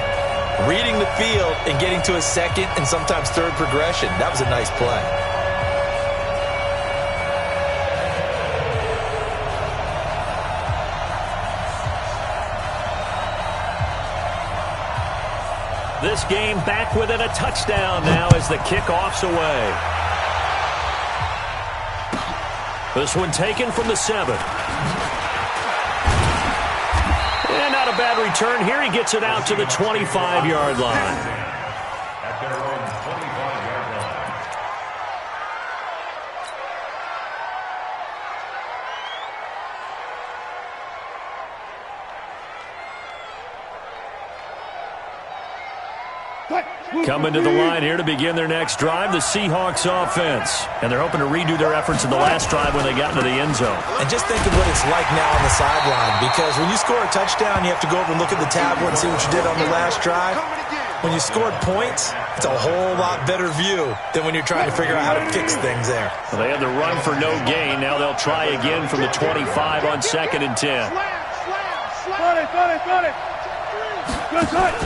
reading the field and getting to a 2nd and sometimes 3rd progression. That was a nice play. This game back within a touchdown now as the kickoff's away. This one taken from the 7. And not a bad return here. He gets it out to the 25-yard line. At their own 25-yard line. Coming to the line here to begin their next drive, the Seahawks offense. And they're hoping to redo their efforts in the last drive when they got into the end zone. And just think of what it's like now on the sideline, because when you score a touchdown, you have to go over and look at the tablet and see what you did on the last drive. When you scored points, it's a whole lot better view than when you're trying to figure out how to fix things there. Well, they had the run for no gain. Now they'll try again from the 25 on 2nd and 10. Good touch.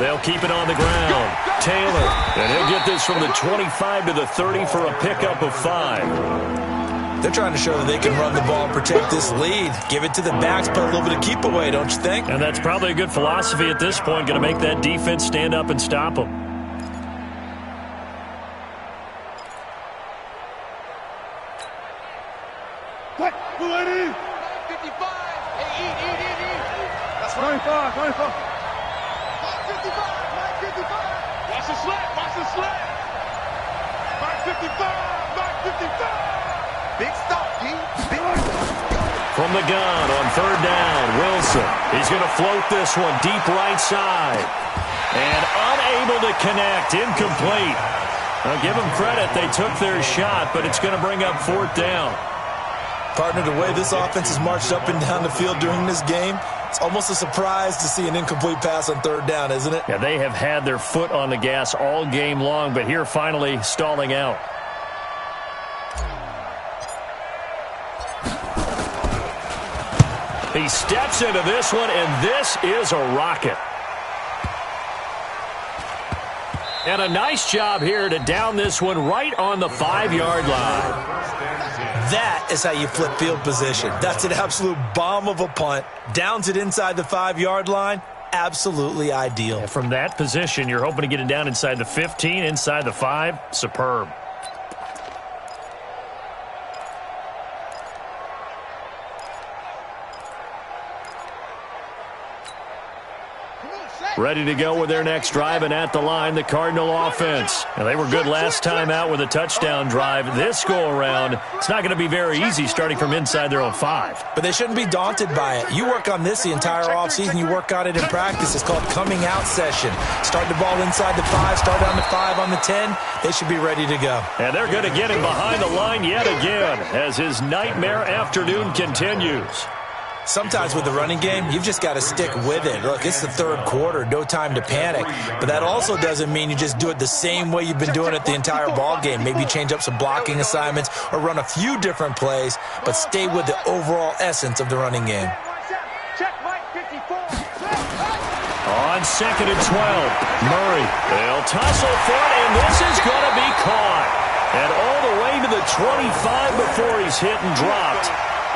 They'll keep it on the ground. Taylor, and he'll get this from the 25 to the 30 for a pickup of 5. They're trying to show that they can run the ball and protect this lead. Give it to the backs, put a little bit of keep away, don't you think? And that's probably a good philosophy at this point, going to make that defense stand up and stop them. What? 280. 55. Hey, eat. That's 25, 25. 55. Watch the slap. 55. Big stop, D. Big. From the gun on 3rd down, Wilson. He's going to float this one deep right side. And unable to connect, incomplete. Now give them credit, they took their shot, but it's going to bring up 4th down. Partner, the way this offense has marched up and down the field during this game, it's almost a surprise to see an incomplete pass on 3rd down, isn't it? Yeah, they have had their foot on the gas all game long, but here finally stalling out. He steps into this one, and this is a rocket. And a nice job here to down this one right on the 5-yard line. That is how you flip field position. That's an absolute bomb of a punt. Downs it inside the 5-yard line. Absolutely ideal. And from that position, you're hoping to get it down inside the 15, inside the 5. Superb. Ready to go with their next drive, and at the line, the Cardinal offense. Now, they were good last time out with a touchdown drive. This go-around, it's not going to be very easy starting from inside their own 5. But they shouldn't be daunted by it. You work on this the entire offseason. You work on it in practice. It's called coming out session. Start the ball inside the 5, start on the 5, on the 10. They should be ready to go. And they're going to get him behind the line yet again as his nightmare afternoon continues. Sometimes with the running game, you've just got to stick with it. Look, it's the 3rd quarter, no time to panic. But that also doesn't mean you just do it the same way you've been doing it the entire ball game. Maybe change up some blocking assignments or run a few different plays, but stay with the overall essence of the running game. On 2nd and 12, Murray. They'll tussle for it, and this is going to be caught. And all the way to the 25 before he's hit and dropped.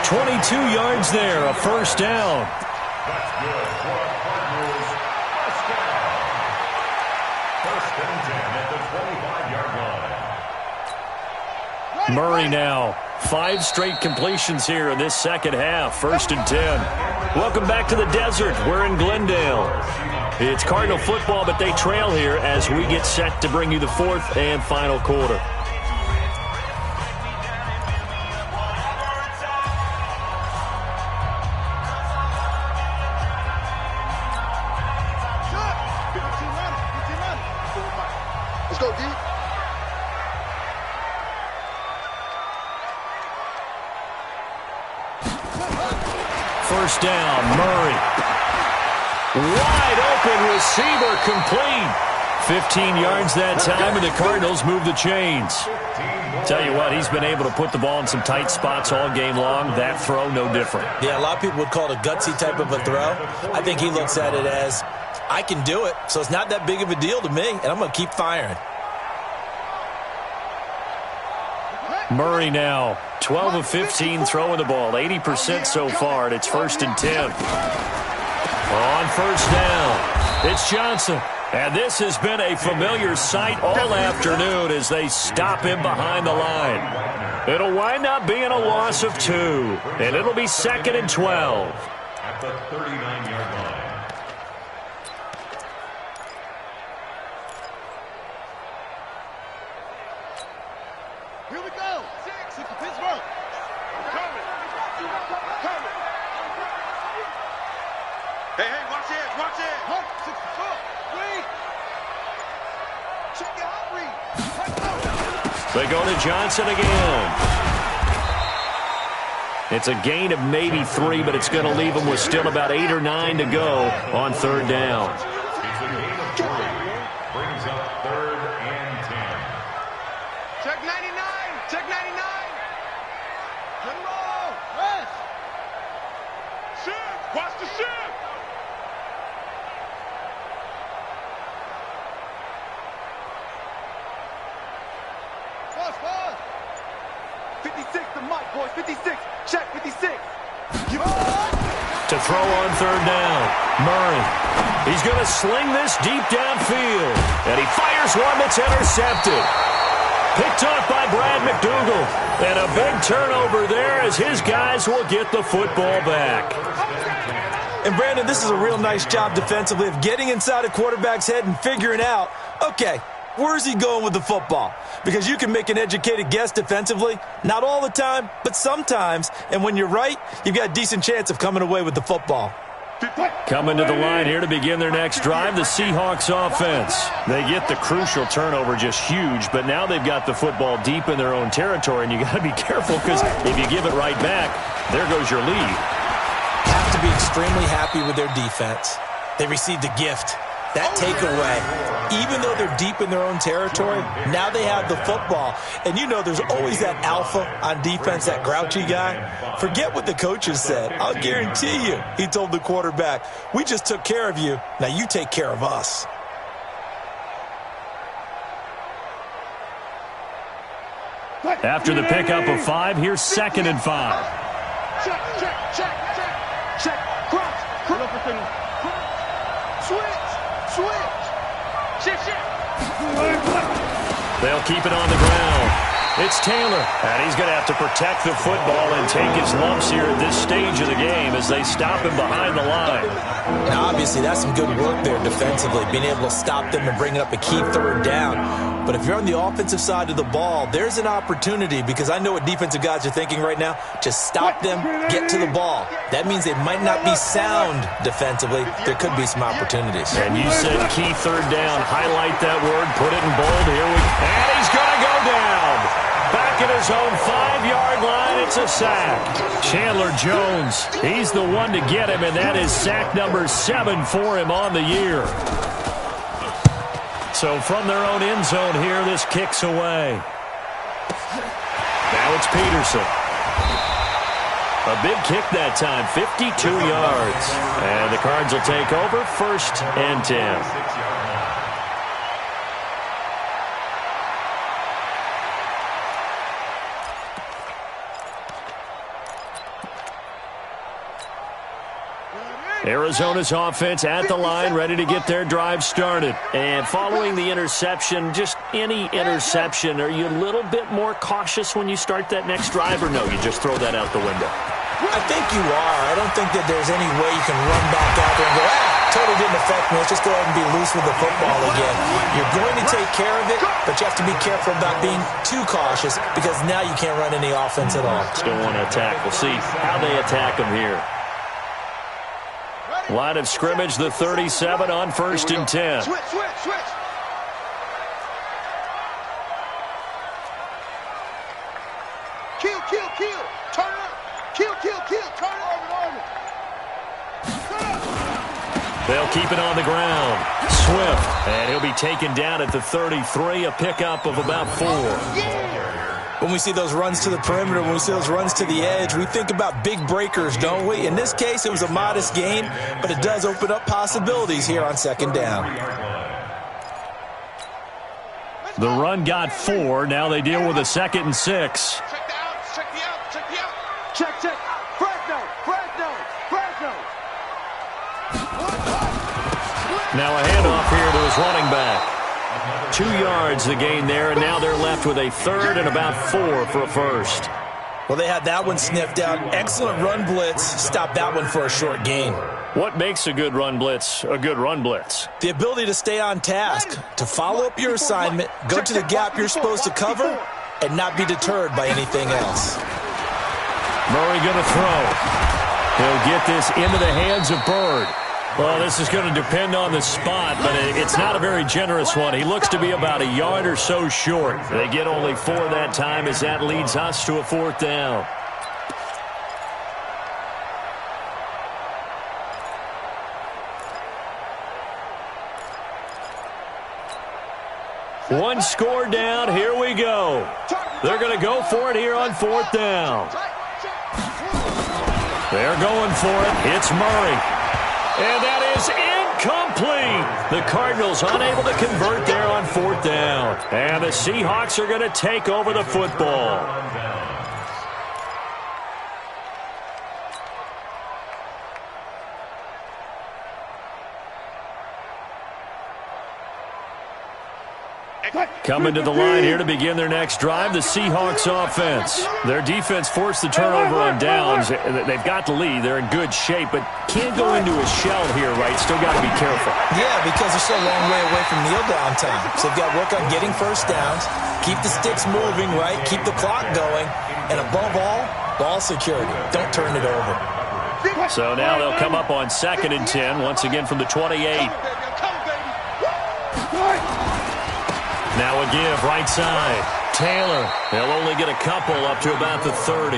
22 yards there, a 1st down. That's good for a Cardinals first down. 1st and 10 at the 25-yard line. Murray now. 5 straight completions here in this second half. 1st and 10. Welcome back to the desert. We're in Glendale. It's Cardinal football, but they trail here as we get set to bring you the 4th and final quarter. Let's go, D. First down, Murray. Wide open receiver complete. 15 yards that time, and the Cardinals move the chains. Tell you what, he's been able to put the ball in some tight spots all game long. That throw, no different. Yeah, a lot of people would call it a gutsy type of a throw. I think he looks at it as, I can do it, so it's not that big of a deal to me, and I'm going to keep firing. Murray now, 12 of 15 throwing the ball, 80% so far, and it's 1st and 10. On 1st down, it's Johnson. And this has been a familiar sight all afternoon as they stop him behind the line. It'll wind up being a loss of 2, and it'll be 2nd and 12. At the 39-yard line. Here we go. 6 to Pittsburgh. Coming. Hey, watch it. 6 to 4. 3. They go to Johnson again. It's a gain of maybe 3, but it's going to leave them with still about 8 or 9 to go on third down. It's a gain of 3. Brings up 3rd and 10. Check 99. Check 99. Get it all. Rest. Shift. Watch the shift. Fast, fast. 56 to Mike, boys. 56. Check 56. To throw on third down. Murray. He's going to sling this deep downfield. And he fires one that's intercepted. Picked off by Brad McDougal. And a big turnover there as his guys will get the football back. And Brandon, this is a real nice job defensively of getting inside a quarterback's head and figuring out, okay, where's he going with the football? Because you can make an educated guess defensively. Not all the time, but sometimes. And when you're right, you've got a decent chance of coming away with the football. Coming to the line here to begin their next drive, the Seahawks offense. They get the crucial turnover, just huge, but now they've got the football deep in their own territory, and you got to be careful because if you give it right back, there goes your lead. Have to be extremely happy with their defense. They received a gift. That takeaway, even though they're deep in their own territory, now they have the football. And you know there's always that alpha on defense, that grouchy guy. Forget what the coaches said. I'll guarantee you, he told the quarterback, we just took care of you. Now you take care of us. After the pickup of 5, here's 2nd and 5. Check, check, check, check, check. Cross, cross. Switch, switch. Shift, shift. They'll keep it on the ground. It's Taylor, and he's going to have to protect the football and take his lumps here at this stage of the game as they stop him behind the line. Now, obviously, that's some good work there defensively, being able to stop them and bring it up a key third down. But if you're on the offensive side of the ball, there's an opportunity because I know what defensive guys are thinking right now. Just stop them, get to the ball. That means they might not be sound defensively. There could be some opportunities. And you said key third down. Highlight that word. Put it in bold. And he's going to go down. Back at his own 5-yard line, it's a sack. Chandler Jones, he's the one to get him, and that is sack number 7 for him on the year. So from their own end zone here, this kicks away. Now it's Peterson. A big kick that time, 52 yards. And the Cards will take over, 1st and 10. Arizona's offense at the line, ready to get their drive started. And following the interception, just any interception, are you a little bit more cautious when you start that next drive, or no, you just throw that out the window? I think you are. I don't think that there's any way you can run back out there and go, totally didn't affect me. Let's just go ahead and be loose with the football again. You're going to take care of it, but you have to be careful about being too cautious because now you can't run any offense at all. Still want to attack. We'll see how they attack them here. Line of scrimmage, the 37 on 1st and 10. Switch, switch, switch. Kill, kill, kill. Turn it up. Kill, kill, kill. Turn it over. They'll keep it on the ground. Swift, and he'll be taken down at the 33, a pickup of about 4. When we see those runs to the perimeter, when we see those runs to the edge, we think about big breakers, don't we? In this case, it was a modest gain, but it does open up possibilities here on 2nd down. The run got 4. Now they deal with a 2nd and 6. Check the out, check the out, check the out. Check, check. Fresno, Fresno, Fresno. Now a handoff here to his running back. 2 yards the gain there, and now they're left with a 3rd and about 4 for a 1st. Well, they had that one sniffed out. Excellent run blitz. Stop that one for a short gain. What makes a good run blitz a good run blitz? The ability to stay on task, to follow up your assignment, go to the gap you're supposed to cover, and not be deterred by anything else. Murray going to throw. He'll get this into the hands of Bird. Well, this is going to depend on the spot, but it's not a very generous one. He looks to be about a yard or so short. They get only 4 that time as that leads us to a 4th down. One score down. Here we go. They're going to go for it here on 4th down. They're going for it. It's Murray. And that is incomplete. The Cardinals unable to convert there on 4th down. And the Seahawks are going to take over the football. Coming to the line here to begin their next drive, the Seahawks offense. Their defense forced the turnover on downs. They've got the lead. They're in good shape, but can't go into a shell here, right? Still got to be careful. Yeah, because they're still a long way away from kneel down time. So they've got to work on getting first downs, keep the sticks moving, right? Keep the clock going, and above all, ball security. Don't turn it over. So now they'll come up on 2nd and 10, once again from the 28. Now a give, right side. Taylor. They'll only get a couple up to about the 30.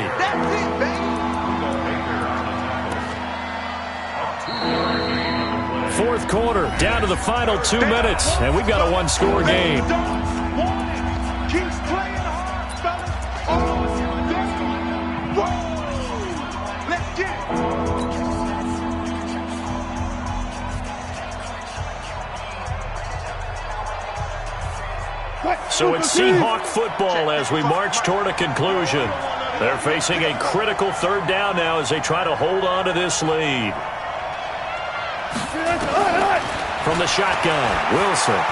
Fourth quarter, down to the final 2 minutes, and we've got a one-score game. So it's Seahawk football as we march toward a conclusion. They're facing a critical 3rd down now as they try to hold on to this lead. From the shotgun, Wilson.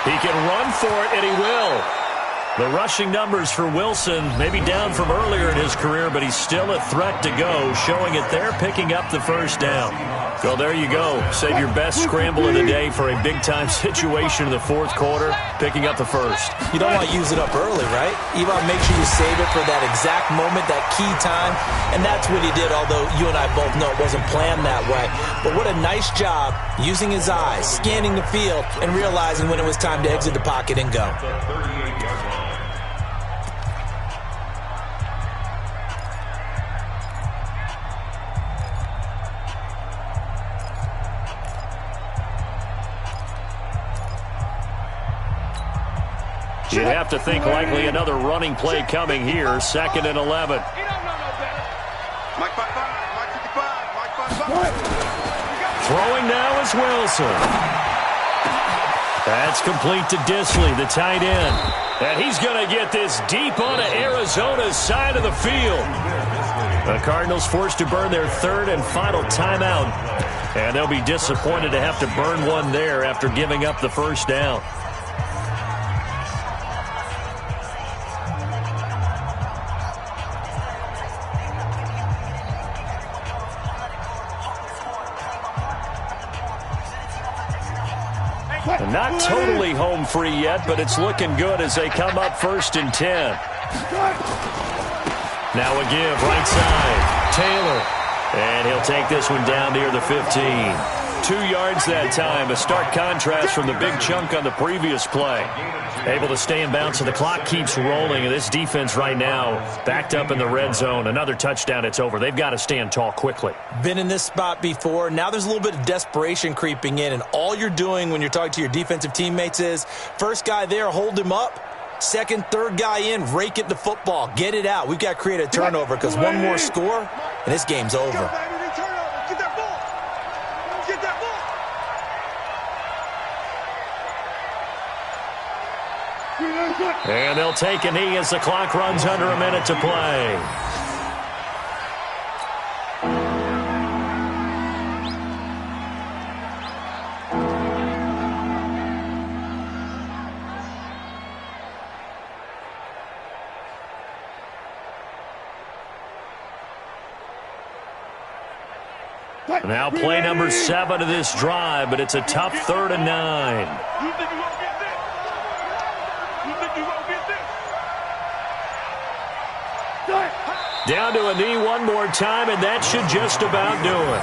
He can run for it, and he will. The rushing numbers for Wilson may be down from earlier in his career, but he's still a threat to go, showing it there, picking up the 1st down. Well, there you go. Save your best scramble of the day for a big-time situation in the 4th quarter, picking up the 1st. You don't want to use it up early, right? You want to make sure you save it for that exact moment, that key time, and that's what he did, although you and I both know it wasn't planned that way. But what a nice job using his eyes, scanning the field, and realizing when it was time to exit the pocket and go. You'd have to think likely another running play coming here, 2nd and 11. Throwing now is Wilson. That's complete to Disley, the tight end. And he's going to get this deep onto Arizona's side of the field. The Cardinals forced to burn their 3rd and final timeout. And they'll be disappointed to have to burn one there after giving up the 1st down. Not totally home free yet, but it's looking good as they come up 1st and 10. Now a give, right side. Taylor. And he'll take this one down near the 15. 2 yards that time, a stark contrast from the big chunk on the previous play. Able to stay in bounds, so the clock keeps rolling, and this defense right now backed up in the red zone. Another touchdown, it's over. They've got to stand tall quickly. Been in this spot before. Now there's a little bit of desperation creeping in, and all you're doing when you're talking to your defensive teammates is, first guy there, hold him up. Second, third guy in, rake it the football. Get it out. We've got to create a turnover because one more score, and this game's over. And they'll take a knee as the clock runs under a minute to play. Now play number 7 of this drive, but it's a tough 3rd and 9. Down to a knee one more time, and that should just about do it.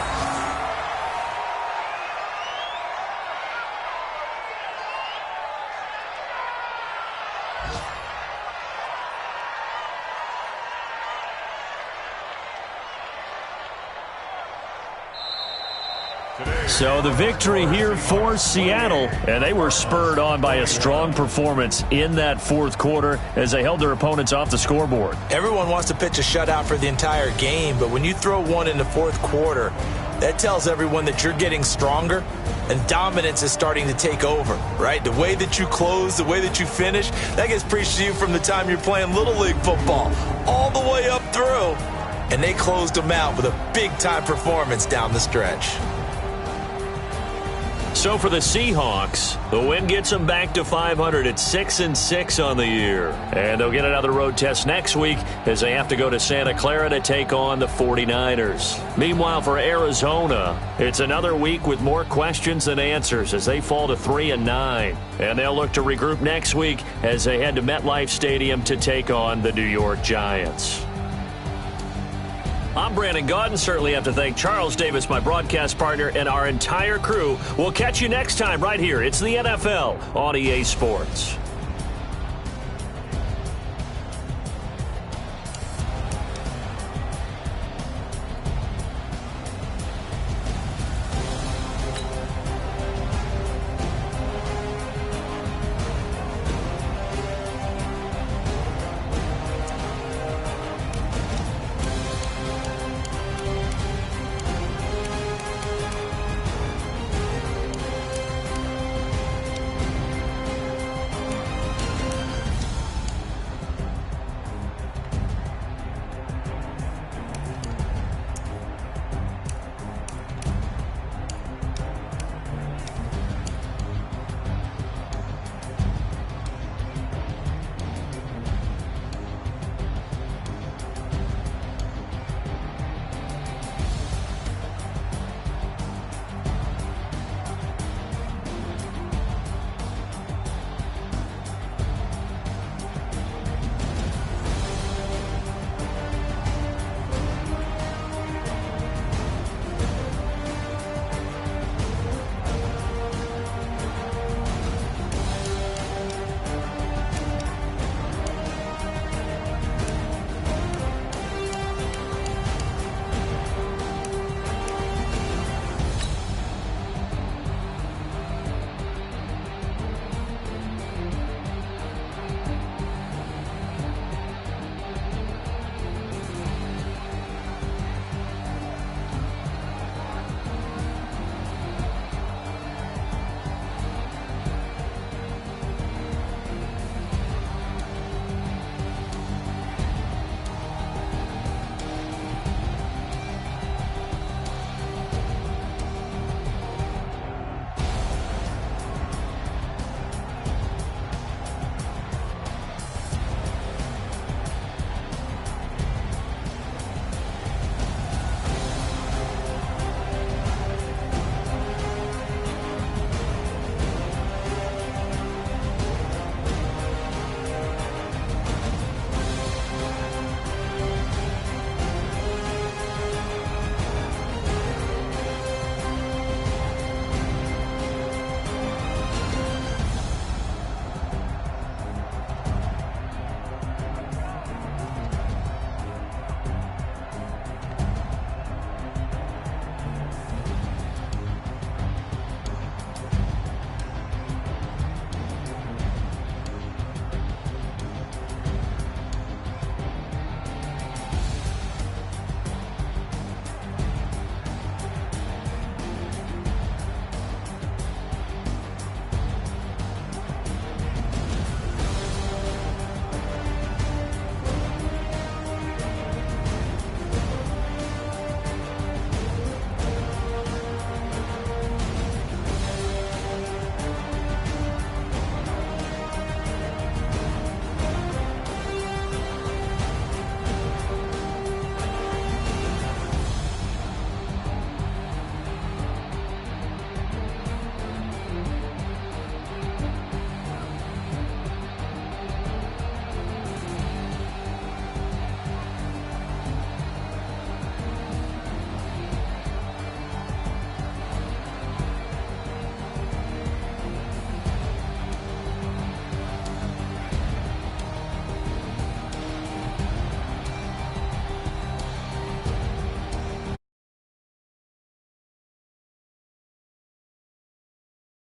So the victory here for Seattle, and they were spurred on by a strong performance in that fourth quarter as they held their opponents off the scoreboard. Everyone wants to pitch a shutout for the entire game, but when you throw one in the fourth quarter, that tells everyone that you're getting stronger and dominance is starting to take over, right? The way that you close, the way that you finish, that gets preached to you from the time you're playing Little League football all the way up through. And they closed them out with a big-time performance down the stretch. So for the Seahawks, the win gets them back to 500 at 6-6 on the year. And they'll get another road test next week as they have to go to Santa Clara to take on the 49ers. Meanwhile, for Arizona, it's another week with more questions than answers as they fall to 3-9. And they'll look to regroup next week as they head to MetLife Stadium to take on the New York Giants. I'm Brandon Gaudin. Certainly have to thank Charles Davis, my broadcast partner, and our entire crew. We'll catch you next time right here. It's the NFL on EA Sports.